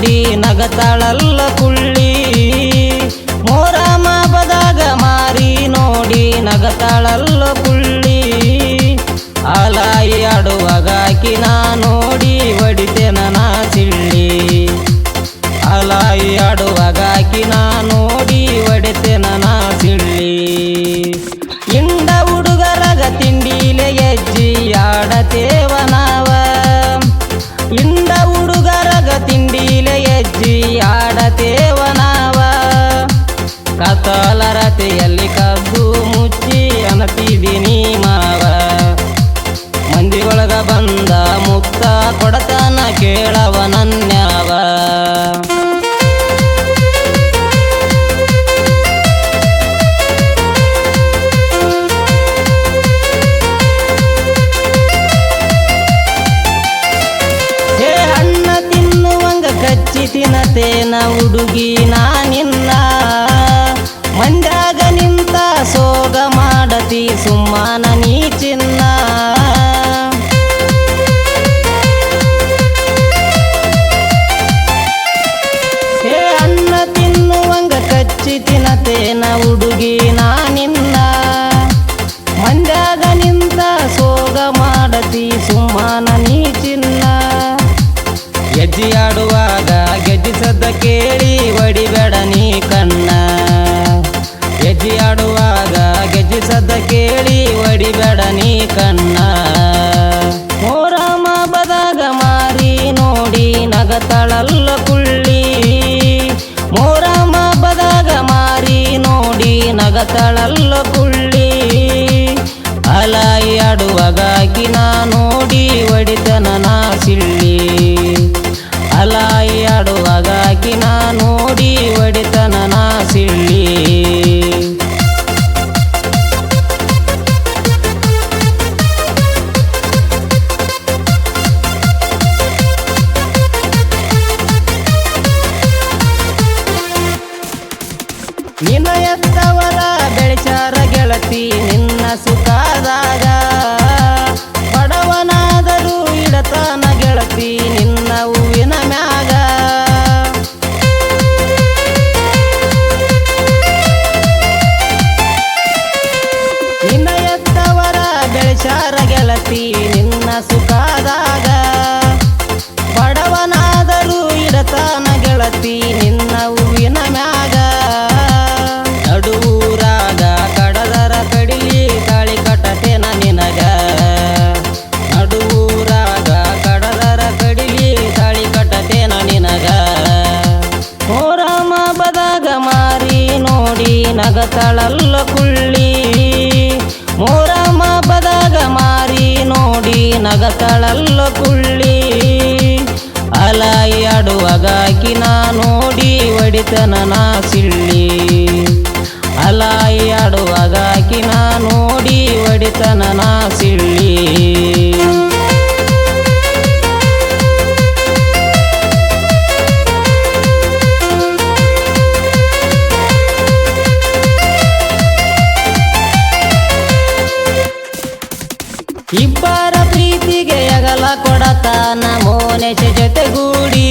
ನೋಡಿ ನಗತಾಳಲ್ಲ ಕುಳ್ಳಿ. ಮೊಹರಂ ಹಬ್ಬದಾಗ ಮಾರಿ ನೋಡಿ ನಗತಾಳಲ್ಲ ಕುಳ್ಳಿ. ಆಲಾಯಿ ಆಡುವಾಗ ಆಕಿನ ನೋಡಿ ಹೊಡಿತೇನ ನಾ ಸಿಳ್ಳಿ. ಆಲಾಯಿ ಆಡುವಾಗ ಆಕಿನ ನೋಡಿ ಹೊಡಿತೇನ ನಾ ಸಿಳ್ಳಿ. ಇಂಡ ಹುಡುಗರಗ ತಿಂಡಿಲೆ ಹೆಜ್ಜಿ ಆಡತೇವ ನಾವ. ಇಂಡ ಹುಡುಗರಗ ತಿಂಡಿಲೆ ಹೆಜ್ಜಿ ಆಡತೇವ ನಾವ. ಕತ್ತಲ ರತೆಯಲ್ಲಿ ಕದ್ದು ಮುಚ್ಚಿ ಅನತಿದಿನಿ ಮಾವ. ಮಂದಿಗೊಳಗ ಬಂದ ಮುಕ್ತ ಕೊಡತನ ಕೇಳವ ನನ್ಯಾವ. ಹೇ ಹಣ್ಣ ತಿನ್ನುವಂಗ ಕಚ್ಚಿ ತಿನ್ನತೇನ ಹುಡುಗಿ ನಾನಿನ್ನ. ಮಂದ್ಯಾಗ ನಿಂತ ಸೋಗ ಮಾಡತಿ ಸುಮ್ಮನ ನೀ ಚಿನ್ನ. ಹೇ ಅನ್ನ ತಿನ್ನುವಂಗ ಕಚ್ಚಿ ತಿನ್ನತೇನ ಹುಡುಗಿ ನಾನಿನ್ನ. ಮಂದ್ಯಾಗ ನಿಂತ ಸೋಗ ಮಾಡತಿ ಸುಮ್ಮನ ನೀ ಚಿನ್ನ. ಗೆಜ್ಜಿ ಆಡುವಾಗ ಗೆಜ್ಜಿ ಸದ್ದ ಕೇಳಿ ಹೊಡಿಬೇಡ ನೀ ಕಣ್ಣ. ಗೆಜ್ಜಿ ಆಡುವಾಗ ಗೆಜ್ಜಿ ಸದ್ದ ಕೇಳಿ ಹೊಡಿಬೇಡ ನೀ ಕಣ್ಣ. ಮೊಹರಂ ಹಬ್ಬದಾಗ ಮಾರಿ ನೋಡಿ ನಗತಾಳಲ್ಲ ಕುಳ್ಳಿ. ಮೊಹರಂ ಹಬ್ಬದಾಗ ಮಾರಿ ನೋಡಿ ನಗತಾಳಲ್ಲ ಕುಳ್ಳಿ. ಆಲಾಯಿ ಆಡುವಾಗ ಆಕಿನ ನೋಡಿ ಹೊಡಿತನ ನಾ ಸಿಳ್ಳಿ. ಆಲಾಯಿ ಆಡುವಾಗ ಆಕಿನ ನೋಡಿ ಹೊಡಿತನ ನಾ ಸಿಳ್ಳಿ. ನಿನ್ನ ಎತ್ತವರ ಬೆಳೆಸಾರ ಗೆಳತಿ ನಿನ್ನ ಸುಖದಾಗ. ಬಡವನಾದರೂ ಇಡತನ ಗೆಳತಿ ನಿನ್ನ ಹೂವಿನ ಮ್ಯಾಗ. ನಿನ್ನ ಎತ್ತವರ ಬೆಳೆಸಾರ ಗೆಳತಿ ನಿನ್ನ ಸುಖದಾಗ. ಬಡವನಾದರೂ ಇಡತನ ಗೆಳತಿ ನಿನ್ನ ಹೂವಿನ ಮ್ಯಾಗ. ನಡುವೂರಾಗ ಕಡದರ ಕಡಿಲಿ ತಾಳಿ ಕಟ್ಟತೇನ ನಿನಗ. ನಡುವೂರಾಗ ಕಡದರ ಕಡಿಲಿ ತಾಳಿ ಕಟ್ಟತೇನ ನಿನಗ. ಮೊಹರಂ ಹಬ್ಬದಾಗ ಮಾರಿ ನೋಡಿ ನಗತಾಳಲ್ಲ ಕುಳ್ಳಿ. ಮೊಹರಂ ಹಬ್ಬದಾಗ ಮಾರಿ ನೋಡಿ ನಗತಾಳಲ್ಲ ಕುಳ್ಳಿ. ಆಲಾಯಿ ಆಡುವಾಗ ಆಕಿನ ನೋಡಿ ಹೊಡಿತನ ನಾ ಸಿಳ್ಳಿ. ಆಲಾಯಿ ಆಡುವಾಗ ಆಕಿನ ನೋಡಿ ಹೊಡಿತನ ನಾ ಸಿಳ್ಳಿ. ಇಬ್ಬರ ಪ್ರೀತಿಗೆ ಅಗಲ ಕೊಡತಾನ ಮೋನೇಶ ಜೊತೆಗೂಡಿ.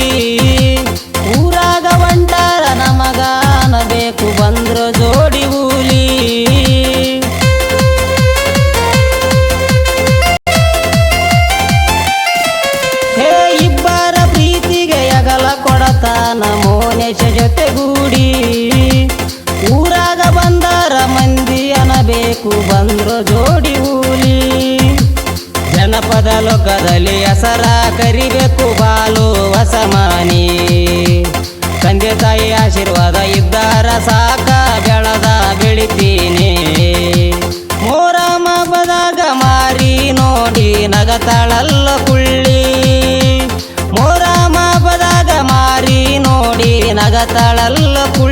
ಊರಾಗ ಒಂಟಾರ ನಮಗ ಅನ್ನಬೇಕು ಬಂದ್ರು ಜೋಡಿ ಹೂಲಿ. ಹೇ ಇಬ್ಬರ ಪ್ರೀತಿಗೆ ಅಗಲ ಕೊಡತಾನ ಮೋನೇಶ ಜೊತೆಗೂಡಿ. ಊರಾಗ ಬಂದರ ಮಂದಿ ಅನ್ನಬೇಕು ಬಂದ್ರು ಜೋಡಿ ಹೂಲಿ. ಜನಪದ ಲೋಕದಲ್ಲಿ ಹೆಸರ ಕರಿಬೇಕು ಬಾಲು ಹೊಸಮಾನಿ. ತಂದೆ ತಾಯಿ ಆಶೀರ್ವಾದ ಇದ್ದಾರ ಸಾಕ ಬೆಳದ ಬೆಳಿತೀನಿ. ಮೊಹರಂ ಹಬ್ಬದಾಗ ಮಾರಿ ನೋಡಿ ನಗತಾಳಲ್ಲ ಕುಳ್ಳಿ. ಮೊಹರಂ ಹಬ್ಬದಾಗ ಮಾರಿ ನೋಡಿ ನಗತಾಳಲ್ಲ ಕುಳ್ಳಿ.